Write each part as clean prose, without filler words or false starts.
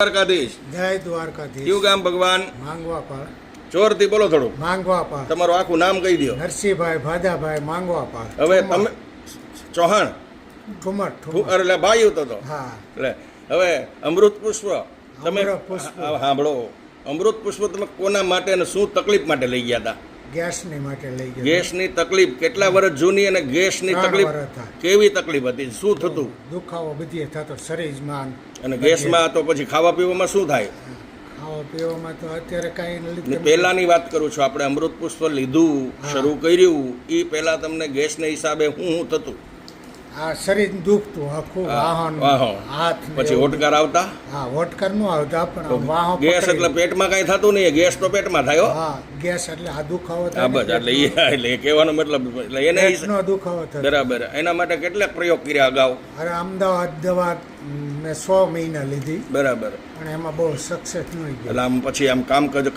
દ્વારકાધીશ જય દ્વારકાધીશ. કયું ગામ ભગવાન? માંગવાપાળ. ચોરથી બોલો થોડું. માંગવાપાળ. તમારું આખું નામ કહી દો. નરસિંહભાઈ ભાદાભાઈ માંગવાપાળ. હવે તમે ચૌહાણ ઠુમર ઠુમર. એટલે ભાઈ હતો તો હા. એટલે હવે અમૃત પુષ્પ તમે અમૃત પુષ્પ. સાંભળો, અમૃત પુષ્પ તમે કોના માટે અને શું તકલીફ માટે લઈ ગયા હતા? ગેસની માટે લઈ ગયા. ગેસની તકલીફ કેટલા વર્ષ જૂની અને ગેસની 3 તકલીફ વર્ષ હતા. કેવી તકલીફ હતી? શું થતું? દુખાવો બધી થતો શરીરમાં. અને ગેસમાં તો પછી ખાવા પીવામાં શું થાય? ખાવા પીવામાં તો અત્યારે કાંઈ પહેલાની વાત કરું છું. આપણે અમૃત પુષ્પ લીધું શરૂ કર્યું એ પહેલા તમને ગેસના હિસાબે શું થતું? આ શરીર દુખતું આખું વાહન હાથ પછી ઓટકાર આવતા? હા, ઓટકાર નો આવતા પણ વાહો ગેસ એટલે પેટમાં કઈ થતું નહીં, ગેસ તો પેટમાં થાય. હા, ગેસ એટલે આ દુખાવો હા થાય. બસ એટલે એ કહેવાનો મતલબ એટલે એને નો દુખાવો થાય. બરાબર. એના માટે કેટલાક પ્રયોગ કર્યા અગાઉ? અરે અમદાવાદ દવા મેં 100 મહિના લીધી બરાબર. પણ એમાં બહુ સક્સેસ ન ગઈ. એટલે આમ પછી આમ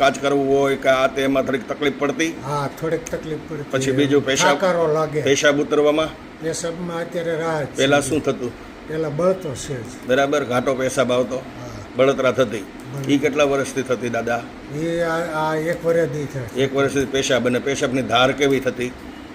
કાજ કરવું હોય કે આ તેમાં થોડીક તકલીફ પડતી? હા, થોડીક તકલીફ પડતી. પછી બીજું થાકારો લાગે. પેશાબ ઉતરવામાં પેશાબમાં અત્યારે રાહત છે. પેલા શું થતું? પેલા બળતો છે જ. બરાબર. ઘાટો પેશાબ આવતો, બળતરા થતી. એ કેટલા વર્ષથી થતી દાદા? એ આ 1 વર્ષથી થાય. 1 વર્ષથી પેશાબ. અને પેશાબની ધાર કેવી થતી?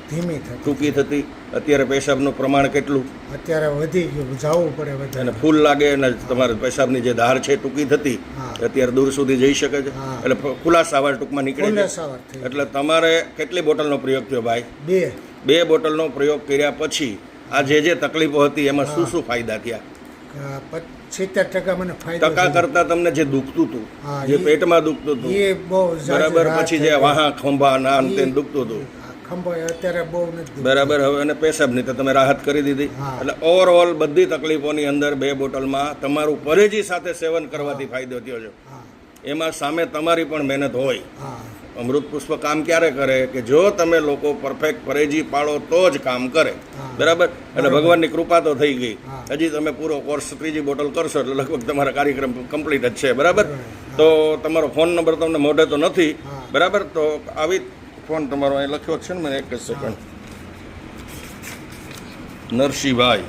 ધીમી થતી. ટૂંકી થતી. અત્યારે પેશાબનું પ્રમાણ કેટલું? અત્યારે વધી ગયું, જવું પડે વધારે. અને ફૂલ લાગે અને તમારે પેશાબની જે ધાર છે ટૂંકી થતી અત્યારે દૂર સુધી જઈ શકે છે. એટલે ખુલાસાવાર ટૂંકમાં નીકળે છે. એટલે તમારે કેટલી બોટલનો પ્રયોગ થયો ભાઈ? 2 બોટલનો પ્રયોગ કર્યા પછી આ જે તકલીફો હતી એમાં શું શું ફાયદા થયા? 70% મને ફાયદો. ટકા કરતા તમને જે દુખતું હતું, જે પેટમાં દુખતું હતું, એ બહુ બરાબર. પછી જે વાહા ખંભા ના અંતે દુખતું હતું, અત્યારે બહુ નથી. બરાબર. હવે અને પેશાબની તો તમે રાહત કરી દીધી. એટલે ઓવરઓલ બધી તકલીફોની અંદર 2 બોટલમાં તમારું પરેજી સાથે સેવન કરવાથી ફાયદો થયો છે. એમાં સામે તમારી પણ મહેનત હોય. અમૃત પુષ્પ કામ ક્યારે કરે કે જો તમે લોકો પરફેક્ટ પરેજી પાળો તો જ કામ કરે. બરાબર. એટલે ભગવાનની કૃપા તો થઈ ગઈ. હજી તમે પૂરો કોર્સ 3જી બોટલ કરશો એટલે લગભગ તમારા કાર્યક્રમ કમ્પ્લીટ જ છે. બરાબર. તો તમારો ફોન નંબર તમને મોઢે તો નથી. બરાબર. તો આવી ફોન તમારો અહીં લખ્યો છે ને, મને 1 જ સેકન્ડ. નરસિંહભાઈ,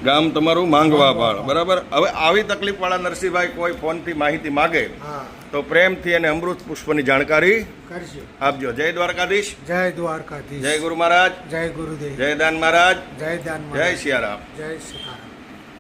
ગામ તમારું માંગવાપાળ. બરાબર. હવે આવી તકલીફવાળા નરસિંહભાઈ કોઈ ફોનથી માહિતી માગે તો પ્રેમથી અને અમૃત પુષ્પની જાણકારી આપજો. જય દ્વારકાધીશ. જય દ્વારકાધીશ. જય ગુરુ મહારાજ. જય ગુરુદેવ. જય દાન મહારાજ. જય દાન. જય સિયારામ. જય સીતારામ.